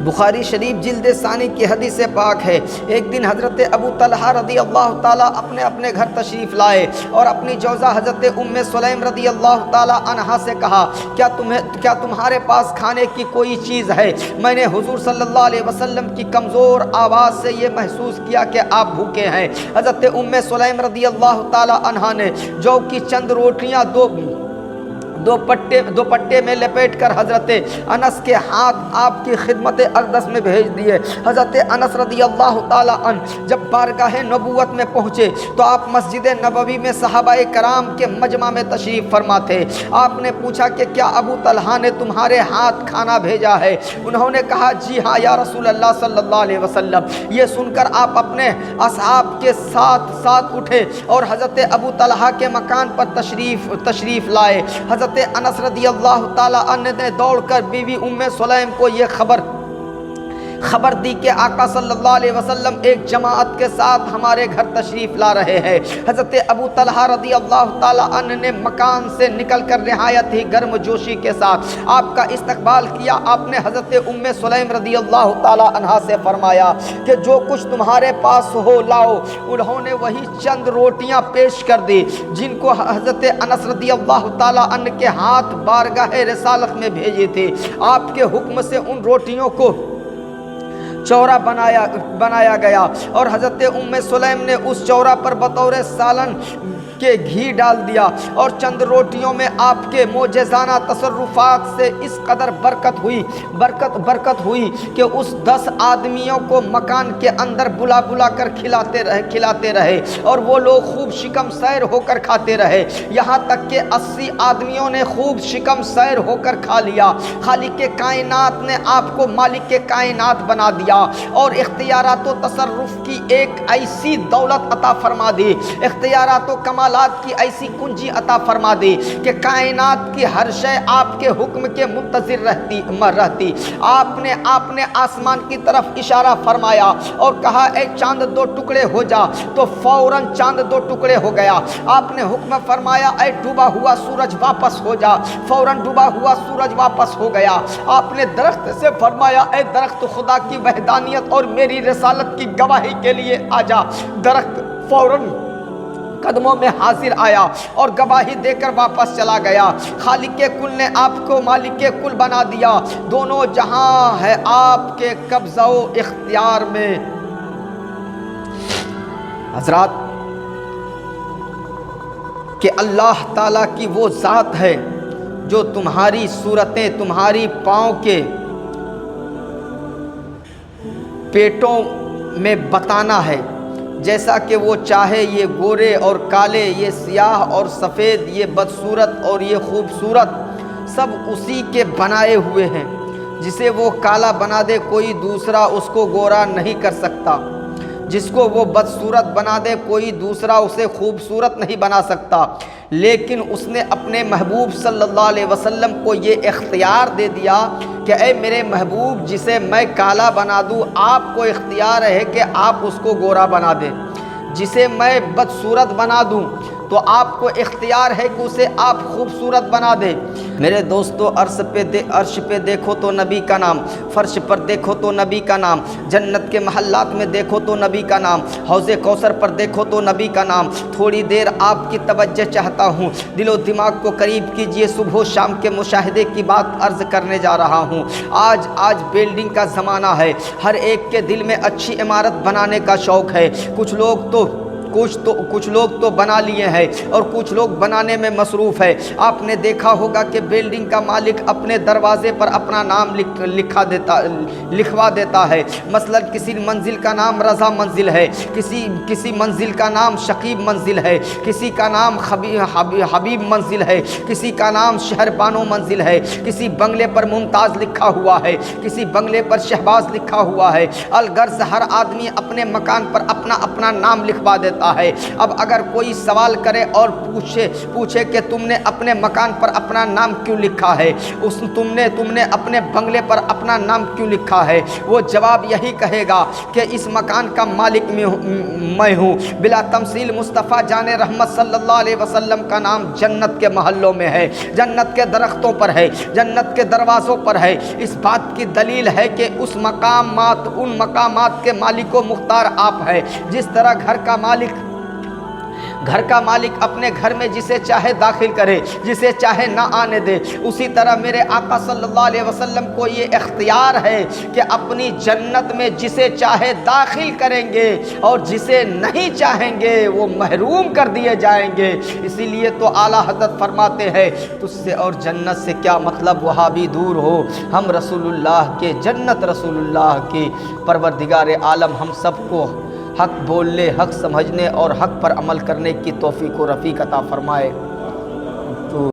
بخاری شریف جلد ثانی کی حدیث پاک ہے، ایک دن حضرت ابو طلحہ رضی اللہ تعالیٰ اپنے گھر تشریف لائے اور اپنی جوزہ حضرت ام سلیم رضی اللہ تعالیٰ عنہا سے کہا، کیا تمہارے پاس کھانے کی کوئی چیز ہے؟ میں نے حضور صلی اللہ علیہ وسلم کی کمزور آواز سے یہ محسوس کیا کہ آپ بھوکے ہیں۔ حضرت ام سلیم رضی اللہ تعالیٰ عنہا نے جو کی چند روٹیاں دو پٹے میں لپیٹ کر حضرت انس کے ہاتھ آپ کی خدمت اقدس میں بھیج دیے۔ حضرت انس رضی اللہ تعالیٰ عنہ جب بارگاہ نبوت میں پہنچے تو آپ مسجد نبوی میں صحابہ کرام کے مجمع میں تشریف فرما تھے۔ آپ نے پوچھا کہ کیا ابو طلحہ نے تمہارے ہاتھ کھانا بھیجا ہے؟ انہوں نے کہا جی ہاں یا رسول اللہ صلی اللہ علیہ وسلم۔ یہ سن کر آپ اپنے اصحاب کے ساتھ اٹھے اور حضرت ابو طلحہ کے مکان پر تشریف لائے۔ حضرت انس رضی اللہ تعالیٰ عنہ نے دوڑ کر بیوی ام سلیم کو یہ خبر دی کہ آقا صلی اللہ علیہ وسلم ایک جماعت کے ساتھ ہمارے گھر تشریف لا رہے ہیں۔ حضرت ابو طلحہ رضی اللہ تعالیٰ عنہ نے مکان سے نکل کر نہایت ہی گرم جوشی کے ساتھ آپ کا استقبال کیا۔ آپ نے حضرت ام سلیم رضی اللہ تعالیٰ عنہا سے فرمایا کہ جو کچھ تمہارے پاس ہو لاؤ۔ انہوں نے وہی چند روٹیاں پیش کر دی جن کو حضرت انس رضی اللہ تعالیٰ عنہ کے ہاتھ بارگاہ رسالت میں بھیجے تھے۔ آپ کے حکم سے ان روٹیوں کو چورا بنایا گیا اور حضرت ام سلیم نے اس چورا پر بطور سالن کے گھی ڈال دیا اور چند روٹیوں میں آپ کے معجزانہ تصرفات سے اس قدر برکت ہوئی کہ اس 10 آدمیوں کو مکان کے اندر بلا کر کھلاتے رہے اور وہ لوگ خوب شکم سیر ہو کر کھاتے رہے، یہاں تک کہ 80 آدمیوں نے خوب شکم سیر ہو کر کھا لیا۔ خالق کائنات نے آپ کو مالک کائنات بنا دیا اور اختیارات و تصرف کی ایک ایسی دولت عطا فرما دی، اختیارات و کمالات کی ایسی کنجی عطا فرما دی کہ کائنات کی ہر شے آپ کے حکم کے منتظر رہتی۔ آپ نے آسمان کی طرف اشارہ فرمایا اور کہا اے چاند 2 ٹکڑے ہو جا، تو فوراً چاند 2 ٹکڑے ہو گیا۔ آپ نے حکم فرمایا اے ڈوبا ہوا سورج واپس ہو جا، فوراً ڈوبا ہوا سورج واپس ہو گیا۔ آپ نے درخت سے فرمایا اے درخت خدا کی وحدانیت اور میری رسالت کی گواہی کے لیے آ جا، درخت فوراً قدموں میں حاضر آیا اور گواہی دے کر واپس چلا گیا۔ خالق کل نے آپ کو مالک کل بنا دیا، دونوں جہاں ہے آپ کے قبضہ و اختیار میں۔ حضرات کہ اللہ تعالیٰ کی وہ ذات ہے جو تمہاری صورتیں تمہاری پاؤں کے پیٹوں میں بتانا ہے، جیسا کہ وہ چاہے۔ یہ گورے اور کالے، یہ سیاہ اور سفید، یہ بدصورت اور یہ خوبصورت، سب اسی کے بنائے ہوئے ہیں۔ جسے وہ کالا بنا دے کوئی دوسرا اس کو گورا نہیں کر سکتا، جس کو وہ بدصورت بنا دے کوئی دوسرا اسے خوبصورت نہیں بنا سکتا۔ لیکن اس نے اپنے محبوب صلی اللہ علیہ وسلم کو یہ اختیار دے دیا کہ اے میرے محبوب، جسے میں کالا بنا دوں آپ کو اختیار ہے کہ آپ اس کو گورا بنا دیں، جسے میں بدصورت بنا دوں تو آپ کو اختیار ہے کہ اسے آپ خوبصورت بنا دیں۔ میرے دوستو، عرش پہ دیکھو تو نبی کا نام، فرش پر دیکھو تو نبی کا نام، جنت کے محلات میں دیکھو تو نبی کا نام، حوض کوثر پر دیکھو تو نبی کا نام۔ تھوڑی دیر آپ کی توجہ چاہتا ہوں، دل و دماغ کو قریب کیجئے۔ صبح و شام کے مشاہدے کی بات عرض کرنے جا رہا ہوں۔ آج بلڈنگ کا زمانہ ہے، ہر ایک کے دل میں اچھی عمارت بنانے کا شوق ہے۔ کچھ لوگ تو بنا لیے ہیں اور کچھ لوگ بنانے میں مصروف ہے۔ آپ نے دیکھا ہوگا کہ بلڈنگ کا مالک اپنے دروازے پر اپنا نام لکھوا دیتا ہے۔ مثلا کسی منزل کا نام رضا منزل ہے، کسی منزل کا نام شکیب منزل ہے، کسی کا نام حبیب منزل ہے، کسی کا نام شہر بانو منزل ہے، کسی بنگلے پر ممتاز لکھا ہوا ہے، کسی بنگلے پر شہباز لکھا ہوا ہے۔ الغرض ہر آدمی اپنے مکان پر اپنا نام لکھوا دیتا رکھا ہے۔ اب اگر کوئی سوال کرے اور پوچھے کہ تم نے اپنے مکان پر اپنا نام کیوں لکھا ہے، تم نے اپنے بنگلے پر اپنا نام کیوں لکھا ہے، وہ جواب یہی کہے گا کہ اس مکان کا مالک میں ہوں۔ بلا تمثیل مصطفیٰ جان رحمت صلی اللہ علیہ وسلم کا نام جنت کے محلوں میں ہے، جنت کے درختوں پر ہے، جنت کے دروازوں پر ہے۔ اس بات کی دلیل ہے کہ ان مقامات کے مالک و مختار آپ ہے۔ جس طرح گھر کا مالک اپنے گھر میں جسے چاہے داخل کرے، جسے چاہے نہ آنے دے، اسی طرح میرے آقا صلی اللہ علیہ وسلم کو یہ اختیار ہے کہ اپنی جنت میں جسے چاہے داخل کریں گے اور جسے نہیں چاہیں گے وہ محروم کر دیے جائیں گے۔ اسی لیے تو اعلیٰ حضرت فرماتے ہیں تجھ سے اور جنت سے کیا مطلب وہابی دور ہو، ہم رسول اللہ کے جنت رسول اللہ کی پروردگار عالم ہم سب کو حق بولنے، حق سمجھنے اور حق پر عمل کرنے کی توفیق و رفیق عطا فرمائے۔